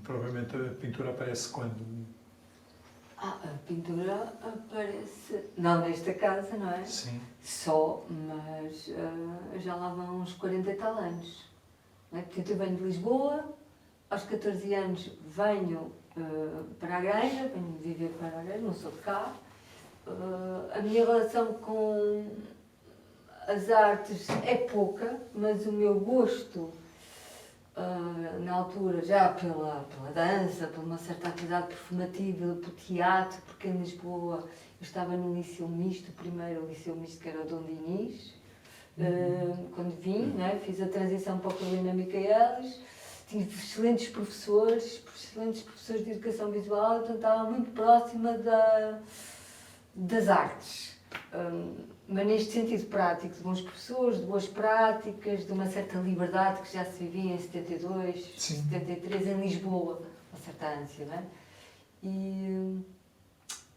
Provavelmente a pintura aparece quando? A pintura aparece, não nesta casa, não é? Sim. Só, mas já lá vão uns 40 e tal anos. Não é? Portanto, eu venho de Lisboa, aos 14 anos venho para a Igreja, venho viver para a Igreja, não sou de cá. A minha relação com as artes é pouca, mas o meu gosto, na altura, já pela dança, por uma certa atividade performativa, pelo teatro, porque em Lisboa eu estava no Liceu Misto, o primeiro Liceu Misto que era o Dom Dinis, quando vim, né, fiz a transição para o Carolina Micaelis, tive excelentes professores de educação visual, então estava muito próxima das artes. Mas neste sentido prático, de bons professores, de boas práticas, de uma certa liberdade que já se vivia em 72, Sim. 73, em Lisboa, uma certa ânsia, não é? E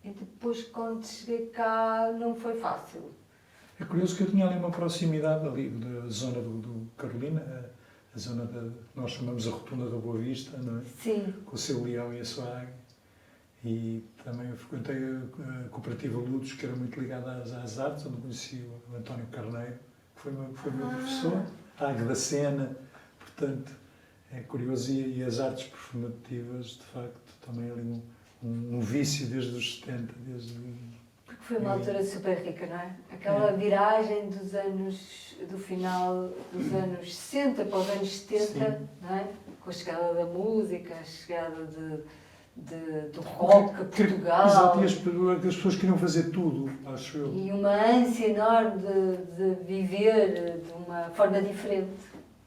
depois, quando cheguei cá, não foi fácil. É curioso que eu tinha ali uma proximidade ali da zona do Carolina, a zona nós chamamos a Rotunda da Boa Vista, não é? Sim. Com o seu leão e a sua águia. E também frequentei a Cooperativa Ludos, que era muito ligada às artes, onde conheci o António Carneiro, que foi meu professor, a Águia da Sena, portanto, é curioso. E as artes performativas, de facto, também ali um vício desde os 70, Porque foi uma altura super rica, não é? Aquela viragem do final dos anos 60 para os anos 70, não é? Com a chegada da música, a chegada do rock a Portugal. Exato, e as pessoas queriam fazer tudo, acho eu. E uma ânsia enorme de viver de uma forma diferente.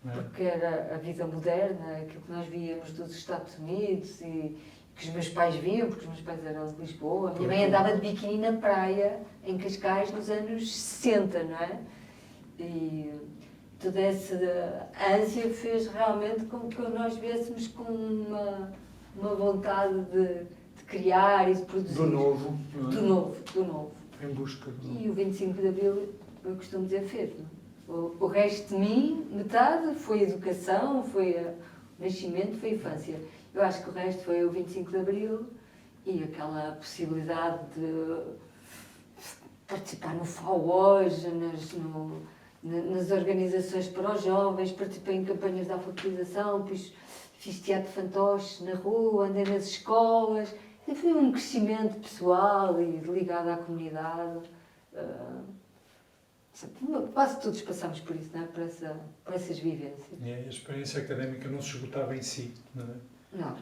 Porque era a vida moderna, aquilo que nós víamos dos Estados Unidos e que os meus pais viam, porque os meus pais eram de Lisboa. A minha mãe andava de biquíni na praia, em Cascais, nos anos 60, não é? E toda essa ânsia fez realmente com que nós viéssemos com uma vontade de criar e de produzir. Do novo. Não é? Do novo. Em busca do novo. E o 25 de Abril, eu costumo dizer, fez. O resto de mim, metade, foi educação, foi o nascimento, foi a infância. Eu acho que o resto foi o 25 de Abril e aquela possibilidade de participar no FAO hoje, nas organizações para os jovens, participei em campanhas de alfabetização, fiz teatro de fantoches na rua, andei nas escolas. E foi um crescimento pessoal e ligado à comunidade. Quase todos passamos por isso, não é? Por essas vivências. E a experiência académica não se esgotava em si, não é? Não.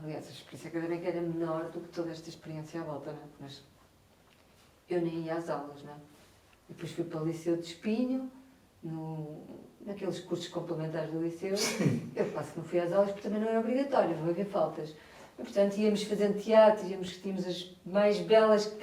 Aliás, a experiência académica era menor do que toda esta experiência à volta, não é? Mas eu nem ia às aulas, não é? E depois fui para o Liceu de Espinho, naqueles cursos complementares do Liceu. Sim. Eu quase que não fui às aulas porque também não era obrigatório, não havia faltas. E, portanto, íamos fazendo teatro, tínhamos as mais belas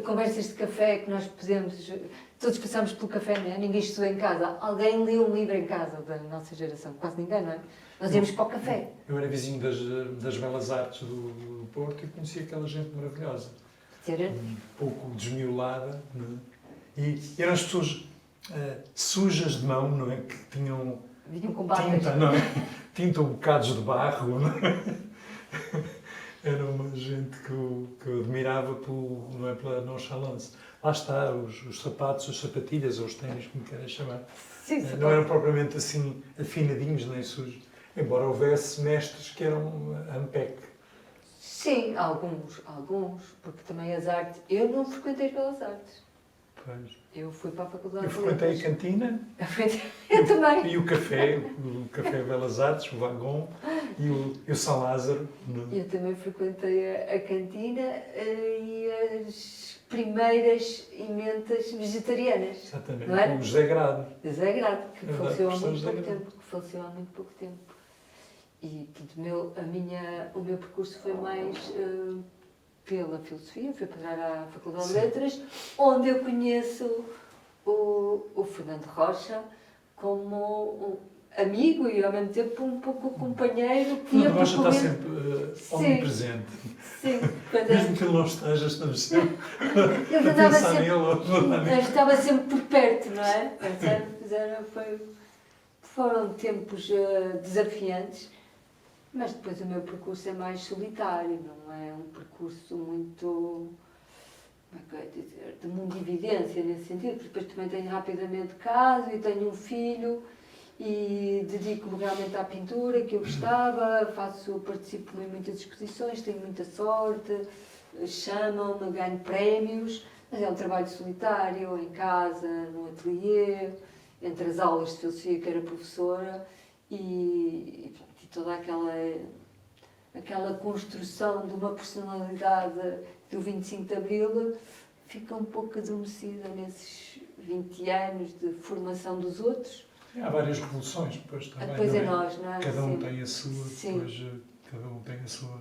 conversas de café que nós podemos. Todos passámos pelo café, não é? Ninguém estudou em casa. Alguém leu um livro em casa da nossa geração. Quase ninguém, não é? Nós íamos para o café. Eu era vizinho das Belas Artes do Porto e conhecia aquela gente maravilhosa. Um pouco desmiolada, não é? E eram as pessoas sujas de mão, não é? Que tinham vinham com tinta, não é? Tinta ou bocados de barro, não é? Era uma gente que eu admirava não é, pela nonchalance. Lá está, os sapatos, as sapatilhas ou os ténis, como querem chamar. Sim, não eram propriamente assim afinadinhos nem sujos, embora houvesse mestres que eram ampec. Sim, alguns, porque também as artes... Eu não frequentei as Belas Artes. Pois. Eu fui para a Faculdade Eu de frequentei Letras. a cantina. Eu também. E o café Belas Artes, o Wagon e o São Lázaro. Eu também frequentei a cantina e as primeiras emendas vegetarianas. Exatamente, não é? com o José Grado. José Grado, que faleceu há muito pouco Grado. tempo. E portanto, o meu percurso foi mais pela filosofia, fui parar à Faculdade de Letras, onde eu conheço o Fernando Rocha como amigo e ao mesmo tempo um pouco companheiro. O Fernando Rocha está sempre omnipresente. Sim. Mesmo que ele não esteja, estamos sempre Ele a pensar nele. Eu estava sempre por perto, não é? Foram tempos desafiantes Mas depois o meu percurso é mais solitário, não é um percurso muito, como é que eu ia dizer, de mundividência nesse sentido, porque depois também tenho rapidamente caso e tenho um filho e dedico-me realmente à pintura que eu gostava, participo em muitas exposições, tenho muita sorte, chamam-me, ganho prémios, mas é um trabalho solitário, em casa, no ateliê, entre as aulas de filosofia que era professora e toda aquela construção de uma personalidade do 25 de Abril fica um pouco adormecida nesses 20 anos de formação dos outros. Há várias revoluções, depois também. Depois não é nós, não é? Cada um Sim. tem a sua, Sim. depois cada um tem a sua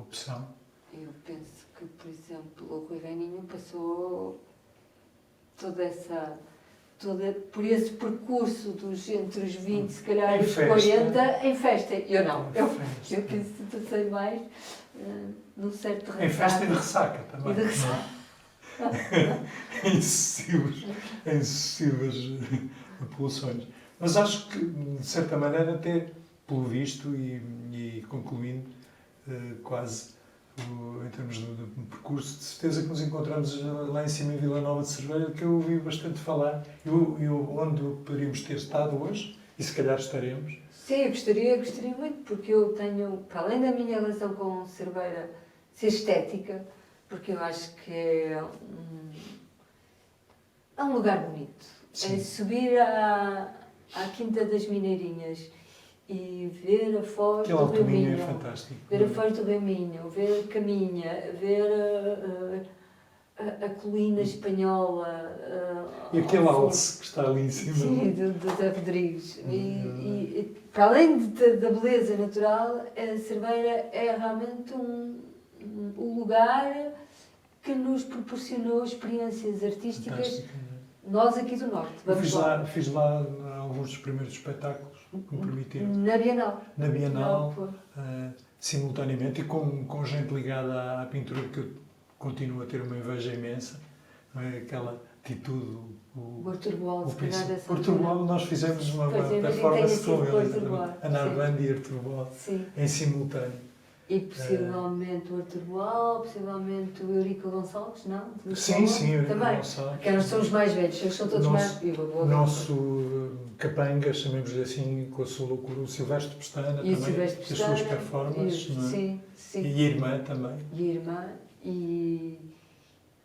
opção. Eu penso que, por exemplo, o Rui Reininho passou por esse percurso entre os 20, se calhar, e os 40, em festa. Eu não. Eu penso que passei mais num certo ressaca. Em festa e de ressaca também. E de ressaca. Em sucessivas apelações. Mas acho que, de certa maneira, até pelo visto e concluindo quase em termos de percurso, de certeza que nos encontramos lá em cima em Vila Nova de Cerveira, que eu ouvi bastante falar, e onde poderíamos ter estado hoje, e se calhar estaremos. Sim, eu gostaria muito, porque eu tenho, para além da minha relação com Cerveira ser estética, porque eu acho que é um lugar bonito. Sim. É subir à Quinta das Mineirinhas e ver a Foz do Rio Minho, é fantástico. ver a Foz do Rio Minho, ver a Caminha, ver a colina espanhola. E aquele alce que está ali em cima. Sim, do Zé Rodrigues. E para além da beleza natural, a Cerveira é realmente um lugar que nos proporcionou experiências artísticas. Fantástico. Nós aqui do Norte. Fiz lá alguns dos primeiros espetáculos que me permitiram. Na Bienal. Na Bienal, simultaneamente, e com gente ligada à pintura, que eu continuo a ter uma inveja imensa. Não é? Aquela atitude, O Artur Boal, se calhar dessa Artur Boal, nós fizemos uma performance com ele. Ana Armando e Artur Boal, em simultâneo. E possivelmente o Artur Boal, possivelmente o Eurico Gonçalves, não? Sim, Eurico também. Gonçalves. Que são os mais velhos, eles são todos mais... O nosso capanga, chamemos-lhe assim, com a sua loucura, o Silvestre Pestana também, as suas performances, não é? Sim. E a irmã também. E a irmã,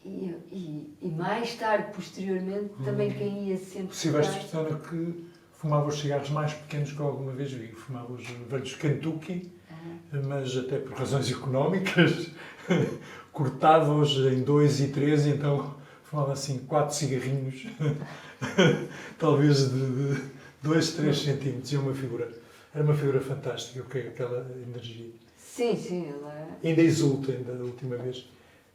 e mais tarde, posteriormente, também quem ia sempre... O Silvestre Pestana que fumava os cigarros mais pequenos que eu alguma vez vi. Fumava os velhos Kentucky, mas até por razões económicas, cortava-os em 2 e 3, então fumava assim 4 cigarrinhos, talvez de 2, 3 centímetros, e era uma figura fantástica, aquela energia. Sim, ela é... Ainda exulta, ainda da última vez.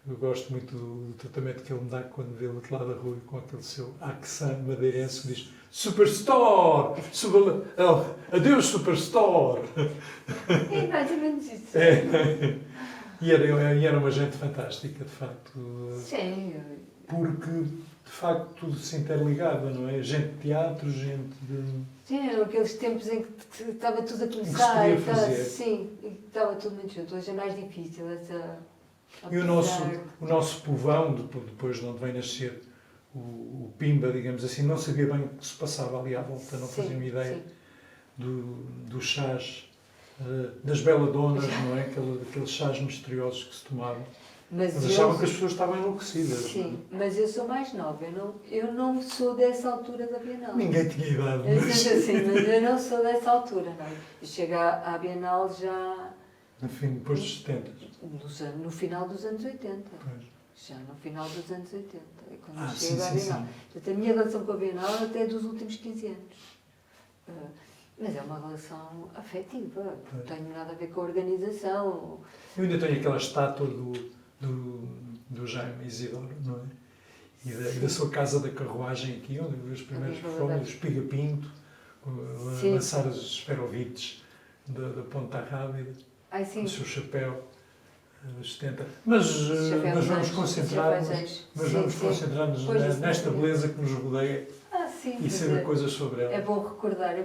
Eu gosto muito do tratamento que ele me dá quando vê do outro lado da rua, com aquele seu accent madeirense que diz Superstore! Adeus, Superstore! É mais ou menos isso. E era uma gente fantástica, de facto. Sim. Porque, de facto, tudo se interligava, não é? Gente de teatro, gente de... Sim, eram aqueles tempos em que estava tudo a começar. Que se podia fazer. Sim, e estava tudo muito junto. Hoje é mais difícil E o nosso povão, depois de onde vem nascer o Pimba, digamos assim, não sabia bem o que se passava ali à volta, não fazia uma ideia dos chás, das beladonas, não é? Aqueles chás misteriosos que se tomavam. Mas achavam que as pessoas estavam enlouquecidas. Sim, mas eu sou mais nova, eu não sou dessa altura da Bienal. Ninguém tinha idade. Mas eu não sou dessa altura, não. Eu chego à Bienal já... Depois dos 70. No final dos anos 80. Pois. Já no final dos anos 80. É quando eu Sim, chego à Bienal. Portanto, a minha relação com a Bienal até é dos últimos 15 anos. Mas é uma relação afetiva. Não tenho nada a ver com a organização. Eu ainda tenho aquela estátua do Jaime Isidoro, não é? E da sua casa da carruagem aqui, onde eu vi os primeiros performances, o Espiga Pinto, lançar os esferovites da Ponta Rábida, o seu chapéu dos 70. Mas vamos concentrar-nos nesta beleza que nos rodeia e saber coisas sobre ela. É bom recordar.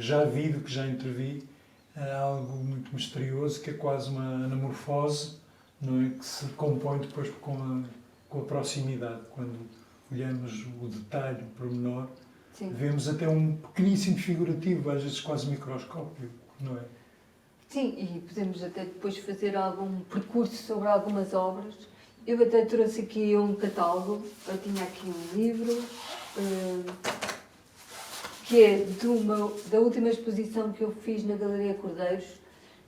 já vi, do que já intervi, algo muito misterioso, que é quase uma anamorfose, não é? Que se compõe depois com a proximidade. Quando olhamos o detalhe, o pormenor, Sim. vemos até um pequeníssimo figurativo, às vezes quase microscópio, não é? Sim, e podemos até depois fazer algum percurso sobre algumas obras. Eu até trouxe aqui um catálogo, eu tinha aqui um livro, que é da última exposição que eu fiz na Galeria Cordeiros.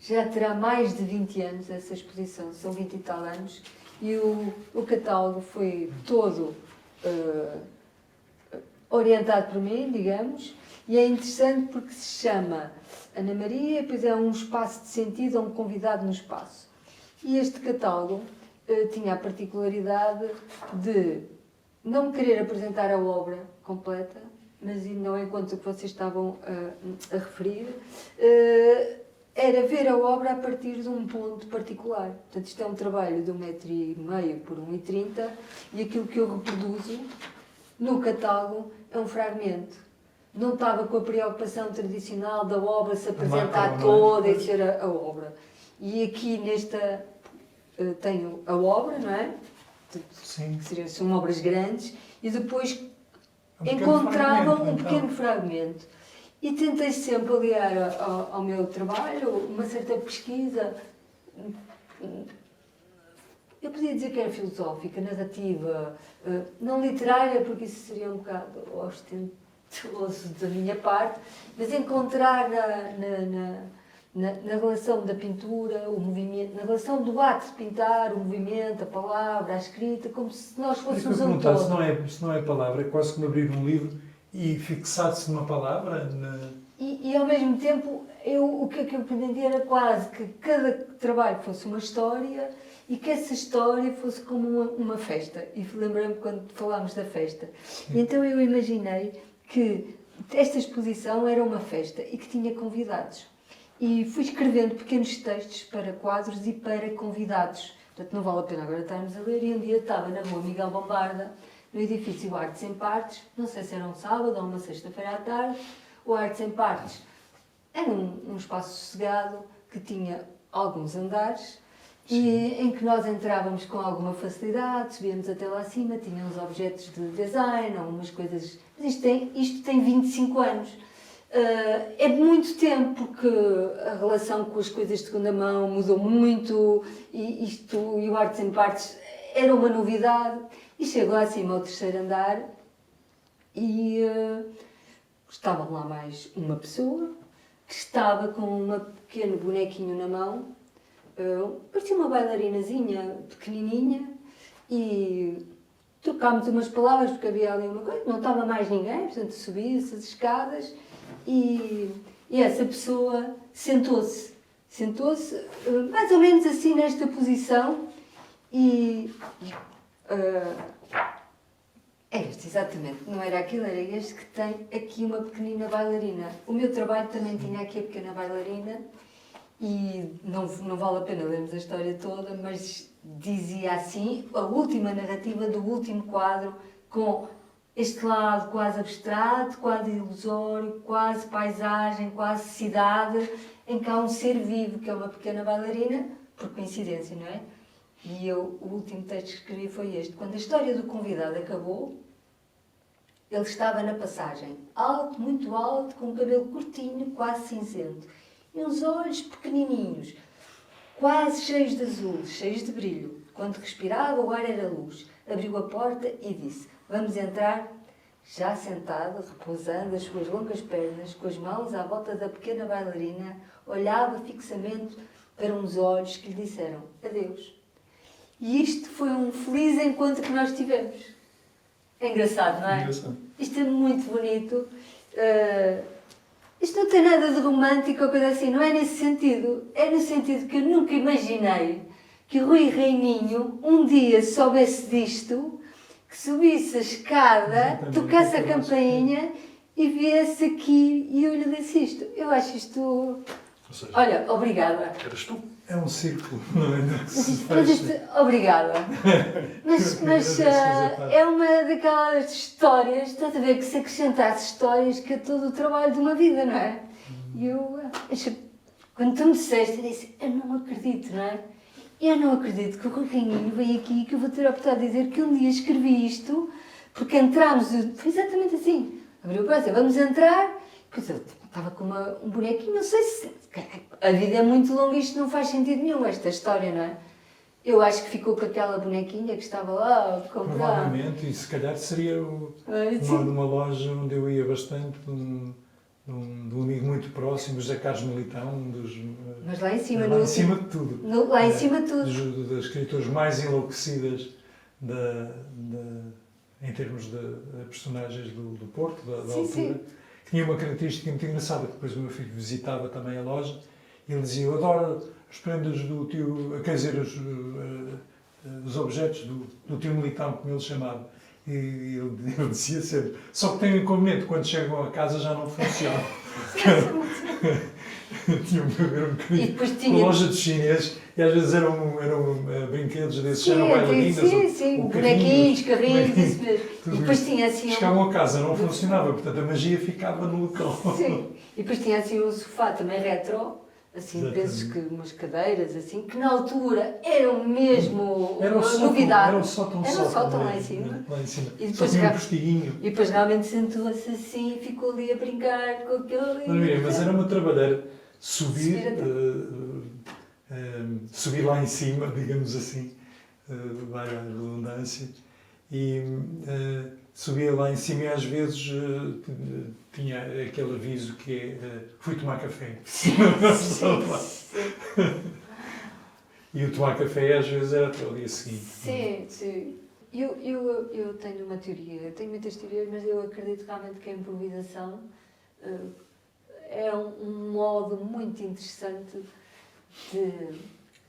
Já terá mais de 20 anos essa exposição, são 20 e tal anos, e o catálogo foi todo orientado por mim, digamos, e é interessante porque se chama Ana Maria, depois é um espaço de sentido, um convidado no espaço. E este catálogo tinha a particularidade de não querer apresentar a obra completa, mas indo ao encontro que vocês estavam a referir, era ver a obra a partir de um ponto particular. Portanto, isto é um trabalho de 1,5 m por 1,30 m e aquilo que eu reproduzo no catálogo é um fragmento. Não estava com a preocupação tradicional da obra se apresentar toda e ser a obra. E aqui nesta tenho a obra, não é? Sim. São obras grandes, e depois encontrava um pequeno fragmento. E tentei sempre aliar ao meu trabalho uma certa pesquisa. Eu podia dizer que era filosófica, narrativa, não literária, porque isso seria um bocado ostentoso da minha parte, mas encontrar na relação da pintura, o movimento, na relação do ato de pintar, o movimento, a palavra, a escrita, como se nós fôssemos um todo. Se não é palavra, é quase como abrir um livro e fixar-se numa palavra. E ao mesmo tempo, o que eu pretendia era quase que cada trabalho fosse uma história e que essa história fosse como uma festa. E lembrei-me quando falámos da festa. E então eu imaginei que esta exposição era uma festa e que tinha convidados. E fui escrevendo pequenos textos para quadros e para convidados. Portanto, não vale a pena agora estarmos a ler. E um dia estava na rua Miguel Bombarda, no edifício Artes em Partes, não sei se era um sábado ou uma sexta-feira à tarde. O Artes em Partes era um espaço sossegado que tinha alguns andares e em que nós entrávamos com alguma facilidade, subíamos até lá acima, tinha uns objetos de design, algumas coisas. Mas isto tem 25 anos. É muito tempo, porque a relação com as coisas de segunda mão mudou muito e o Artes em Partes era uma novidade. E chego lá acima ao terceiro andar e estava lá mais uma pessoa que estava com um pequeno bonequinho na mão, parecia uma bailarinazinha pequenininha, e trocámos umas palavras porque havia ali uma coisa, não estava mais ninguém, portanto subi-se as escadas e essa pessoa sentou-se mais ou menos assim nesta posição é este, exatamente. Não era aquilo, era este que tem aqui uma pequenina bailarina. O meu trabalho também tinha aqui a pequena bailarina e não vale a pena lermos a história toda, mas dizia assim, a última narrativa do último quadro, com este lado quase abstrato, quase ilusório, quase paisagem, quase cidade, em que há um ser vivo, que é uma pequena bailarina, por coincidência, não é? E o último texto que escrevi foi este. Quando a história do convidado acabou, ele estava na passagem, alto, muito alto, com o cabelo curtinho, quase cinzento, e uns olhos pequenininhos, quase cheios de azul, cheios de brilho. Quando respirava, o ar era luz. Abriu a porta e disse: "Vamos entrar." Já sentado, repousando as suas longas pernas, com as mãos à volta da pequena bailarina, olhava fixamente para uns olhos que lhe disseram adeus. E isto foi um feliz encontro que nós tivemos. É engraçado, não é? Engraçado. Isto é muito bonito. Isto não tem nada de romântico ou coisa assim, não é nesse sentido. É no sentido que eu nunca imaginei que Rui Reininho um dia soubesse disto, que subisse a escada, tocasse a campainha e viesse aqui e eu lhe disse isto. Eu acho isto... Ou seja, Olha, obrigada. eras tu. É um círculo, não é? Mas isto, obrigada. Mas é uma daquelas histórias, estás a ver, que se acrescentasse histórias que é todo o trabalho de uma vida, não é? E quando tu me disseste, eu disse, eu não acredito, não é? Eu não acredito que o Rui Reininho veio aqui, que eu vou ter a oportunidade de dizer que um dia escrevi isto, porque entramos, foi exatamente assim, abriu o prazo, vamos entrar, pois eu estava com um bonequinho, não sei se, a vida é muito longa e isto não faz sentido nenhum, esta história, não é? Eu acho que ficou com aquela bonequinha que estava lá a comprar. Provavelmente, e se calhar seria numa loja onde eu ia bastante, de um amigo muito próximo, José Carlos Militão, um dos... Mas lá em cima, lá em cima de tudo. Lá em cima de tudo. Das escritoras mais enlouquecidas em termos de personagens do Porto, da altura. Sim. Tinha uma característica muito engraçada, que depois o meu filho visitava também a loja, e ele dizia, eu adoro as prendas do tio, quer dizer, os objetos do tio Militão, como ele chamava. E ele dizia sempre, só que tem um inconveniente, quando chegam a casa já não funciona. Tinha um bocadinho com a loja dos chineses, e às vezes eram brinquedos desses, eram bailarinas. Sim, bonequinhos, carrinhos, isso mesmo. E depois tinha assim... Chegavam a casa, não funcionava, portanto a magia ficava no local. Sim, e depois tinha assim um sofá também retro, assim, Exatamente. penso que umas cadeiras, assim, que na altura eram mesmo Era o novidade. Era o sótão lá em cima. Lá em cima. E Só depois, tinha um postiguinho. e depois realmente sentou-se assim e ficou ali a brincar com aquele... Mas era uma trabalheira subir lá em cima, digamos assim, vai à redundância, e subia lá em cima e às vezes tinha aquele aviso que é fui tomar café. E o tomar café às vezes era até o dia seguinte. Sim. Eu tenho uma teoria, tenho muitas teorias, mas eu acredito realmente que a improvisação é um modo muito interessante de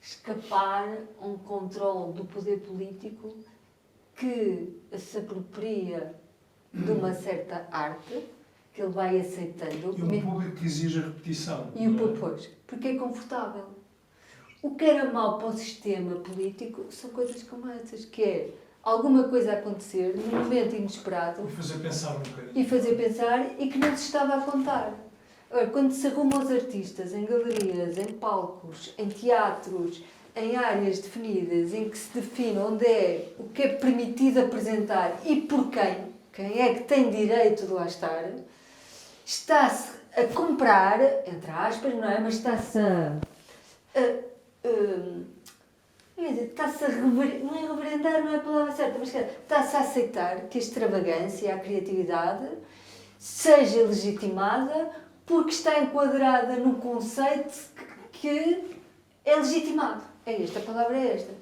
escapar a um controle do poder político que se apropria de uma certa arte, que ele vai aceitando. E um público que exige a repetição. E o pois, porque é confortável. O que era mau para o sistema político são coisas como essas, que é alguma coisa a acontecer num momento inesperado. E fazer pensar um bocadinho. E fazer pensar e que não se estava a contar. Agora, quando se arruma os artistas em galerias, em palcos, em teatros, em áreas definidas, em que se define onde é, o que é permitido apresentar e por quem é que tem direito de lá estar, está-se a comprar, entre aspas, não é? Mas está-se está-se a não é reverendar, não é a palavra certa, mas está-se a aceitar que a extravagância, a criatividade, seja legitimada porque está enquadrada num conceito que é legitimado. É esta, a palavra é esta.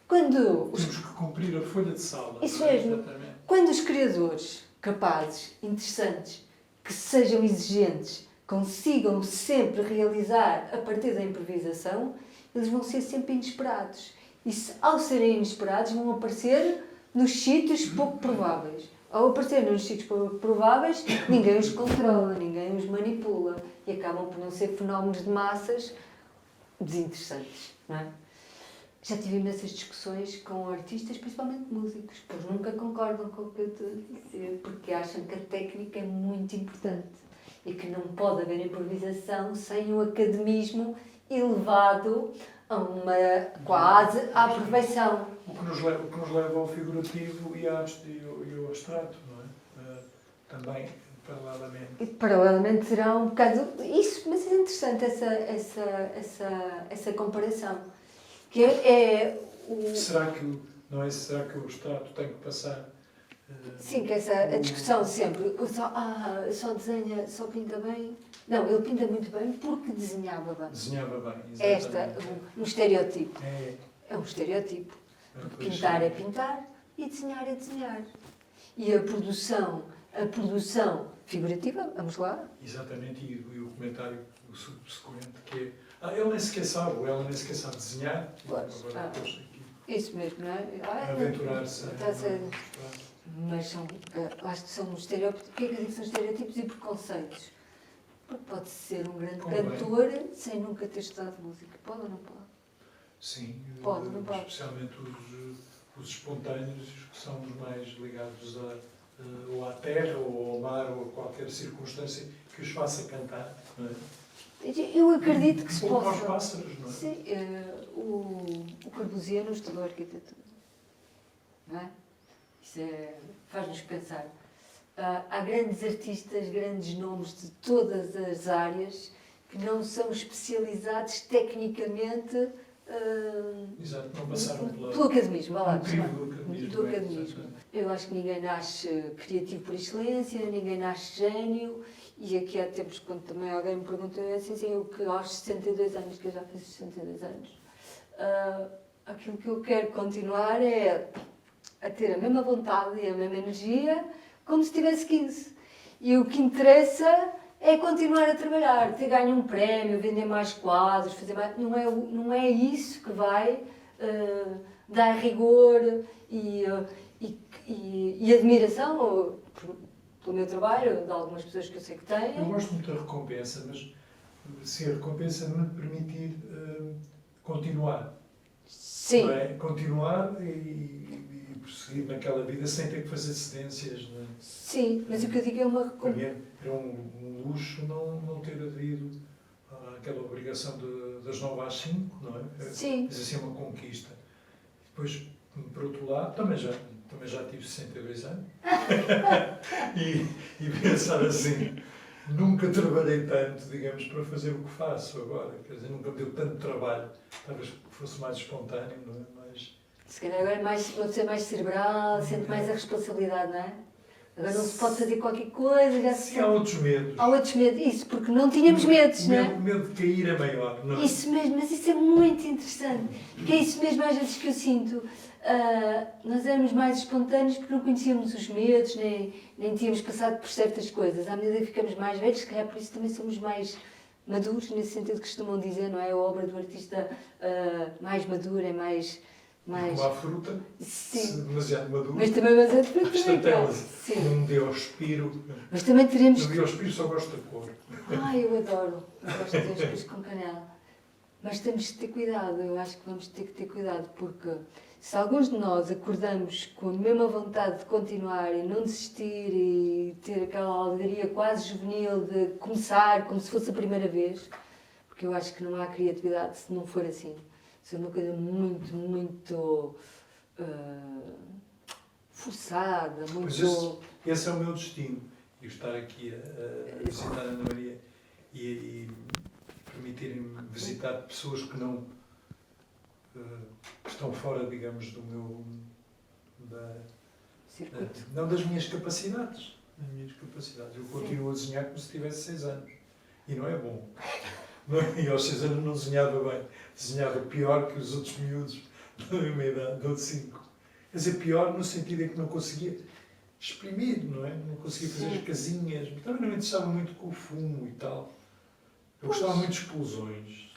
Quando temos que cumprir a folha de sala. Isso mesmo. Quando os criadores capazes, interessantes, que sejam exigentes, consigam sempre realizar a partir da improvisação, eles vão ser sempre inesperados. E ao serem inesperados, vão aparecer nos sítios pouco prováveis. Ao aparecer nos sítios pouco prováveis, ninguém os controla, ninguém os manipula. E acabam por não ser fenómenos de massas desinteressantes, não é? Já tive imensas discussões com artistas, principalmente músicos, que eles nunca concordam com o que eu estou a dizer, porque acham que a técnica é muito importante e que não pode haver improvisação sem um academismo elevado a uma quase à perfeição. O que nos leva ao figurativo e ao abstrato, não é? Também, paralelamente. E paralelamente será um bocado isso, mas é interessante essa comparação. Que Será que o abstrato tem que passar? Sim, que a discussão sempre, só desenha, só pinta bem. Não, ele pinta muito bem porque desenhava bem. Desenhava bem, exatamente. Um estereotipo. É um estereotipo. Porque pintar é pintar e desenhar é desenhar. E a produção figurativa, vamos lá? Exatamente, e o comentário subsequente que é ele nem sequer sabe, ou ela nem sequer sabe desenhar. Isso mesmo, não é? Aventurar-se. Mas são estereótipos. O que é que eu digo? São estereótipos e preconceitos. Porque pode ser um grande cantor sem nunca ter estudado música. Pode ou não pode? Sim, pode, não pode. Especialmente os espontâneos, que são os mais ligados a ou à terra, ou ao mar, ou a qualquer circunstância que os faça cantar, não é? Eu acredito que se Como aos possa. pássaros, não é? Sim, o Corbusier não estudou arquitetura, não é? Isso faz-nos pensar. Há grandes artistas, grandes nomes de todas as áreas que não são especializados tecnicamente Exato, não passaram pelo academismo. Vá lá, pelo crivo do academismo. do é, academismo. exatamente. Eu acho que ninguém nasce criativo por excelência, ninguém nasce gênio. E aqui há tempos, quando também alguém me perguntou, eu assim, eu que aos 62 anos, que eu já fiz 62 anos, aquilo que eu quero continuar é a ter a mesma vontade e a mesma energia como se tivesse 15. E o que interessa é continuar a trabalhar, ter ganho um prémio, vender mais quadros, fazer mais... Não é isso que vai dar rigor e admiração pelo meu trabalho, de algumas pessoas que eu sei que têm. Eu gosto muito da recompensa, mas se a recompensa me permitir continuar. Sim. Não é? Continuar e prosseguir naquela vida sem ter que fazer cedências. Não é? Sim, mas o que eu digo é uma Para mim recompensa. era um luxo não ter aderido àquela obrigação das 9 às 5, não é? Sim. Mas assim é uma conquista. Depois, por outro lado, também já tive 62 anos e pensar assim, nunca trabalhei tanto, digamos, para fazer o que faço agora. Quer dizer, nunca me deu tanto trabalho. Talvez fosse mais espontâneo, não é? Se calhar agora pode ser mais cerebral, sente mais a responsabilidade, não é? Agora não se pode fazer qualquer coisa, já se Sim, há outros medos. Há outros medos, isso, porque não tínhamos medos, não é? O medo de cair é maior, não é? Isso mesmo, mas isso é muito interessante, porque é isso mesmo às vezes que eu sinto. Nós éramos mais espontâneos porque não conhecíamos os medos, nem tínhamos passado por certas coisas. À medida que ficamos mais velhos, se calhar por isso também somos mais maduros, nesse sentido que costumam dizer, não é? A obra do artista mais madura é mais... Como a fruta, Sim. demasiado madura. Mas também mas é de fruta, Sim. Um diospiro. Mas também teremos... No diospiro só gosto da cor. Ai, eu adoro. Eu gosto de diospiros com canela. Mas temos de ter cuidado, eu acho que vamos ter que ter cuidado, porque se alguns de nós acordamos com a mesma vontade de continuar e não desistir e ter aquela alegria quase juvenil de começar como se fosse a primeira vez, porque eu acho que não há criatividade se não for assim. Se é uma coisa muito forçada, muito... Esse é o meu destino. E estar aqui a visitar a Ana Maria e permitirem-me visitar pessoas que não que estão fora, digamos, do meu circuito. Não das minhas capacidades. Eu continuo a desenhar como se tivesse 6 anos. E não é bom. E aos 6 anos não desenhava bem. Desenhava pior que os outros miúdos da minha idade, de 5. Quer dizer, pior no sentido em que não conseguia exprimir, não é? Não conseguia fazer as casinhas. Mas também não me interessava muito com o fumo e tal. Eu gostava muito de explosões.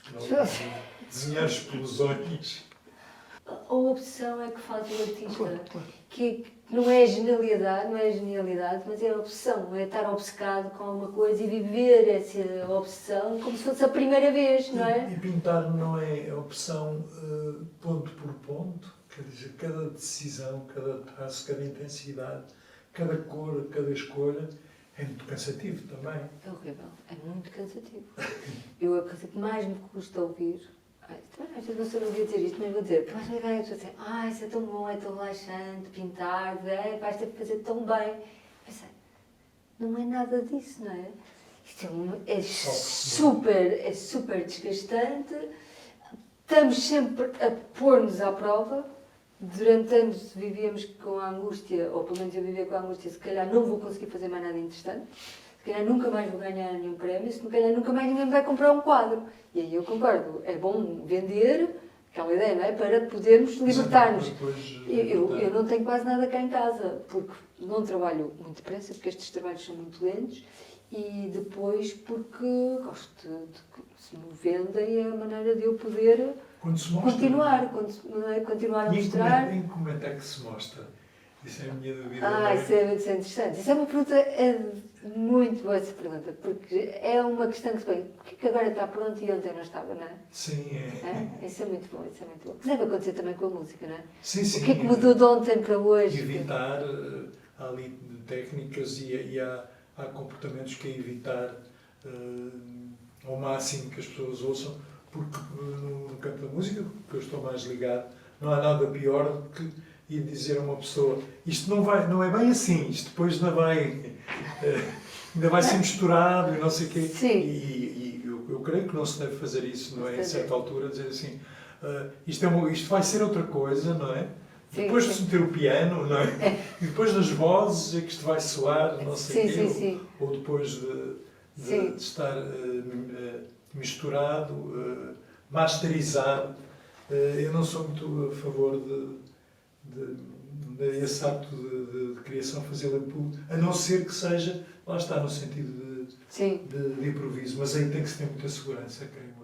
Desenhar explosões. A obsessão é que faz o artista. Que não é genialidade, mas é a obsessão. É estar obcecado com alguma coisa e viver essa obsessão como se fosse a primeira vez, não é? E pintar não é a opção ponto por ponto. Quer dizer, cada decisão, cada traço, cada intensidade, cada cor, cada escolha é muito cansativo também. É horrível. É muito cansativo. A coisa que mais me custa ouvir... Às vezes não devia dizer isto, mas vou dizer, mas me vem a pessoa assim, isso é tão bom, é tão relaxante, pintar, vais ter que fazer tão bem. Pensei, não é nada disso, não é? Isto é super desgastante, estamos sempre a pôr-nos à prova. Durante anos vivíamos com a angústia, ou pelo menos eu vivia com a angústia, se calhar não vou conseguir fazer mais nada interessante. Se calhar nunca mais vou ganhar nenhum prémio, se calhar nunca mais ninguém vai comprar um quadro. E aí eu concordo, é bom vender, aquela ideia, não é? Para podermos libertar-nos. Eu não tenho quase nada cá em casa, porque não trabalho muito depressa, porque estes trabalhos são muito lentos, e depois porque gosto de que se me vendem a maneira de eu poder continuar a mostrar. Em que momento é que se mostra? Isso é a minha dúvida. Isso é muito interessante. Isso é uma pergunta muito boa essa pergunta, porque é uma questão que se põe. Porquê que agora está pronto e ontem não estava, não é? Sim, é. Isso é muito bom, isso é muito bom. Isso deve acontecer também com a música, não é? Sim. O que é que mudou de ontem para hoje? Evitar há ali técnicas e há comportamentos que é evitar ao máximo que as pessoas ouçam, porque no campo da música, que eu estou mais ligado, não há nada pior do que ir dizer a uma pessoa isto não é bem assim, isto depois ainda vai ser misturado e não sei o quê. E eu creio que não se deve fazer isso, não é? Em certa altura, dizer assim, isto vai ser outra coisa, não é? Depois de se meter o piano, não é? E depois das vozes é que isto vai soar, não sei o quê. Ou depois de estar misturado, masterizado. Eu não sou muito a favor desse ato de criação, fazê-lo em público, a não ser que seja, lá está, no sentido de improviso. Mas aí tem que se ter muita segurança, creio eu.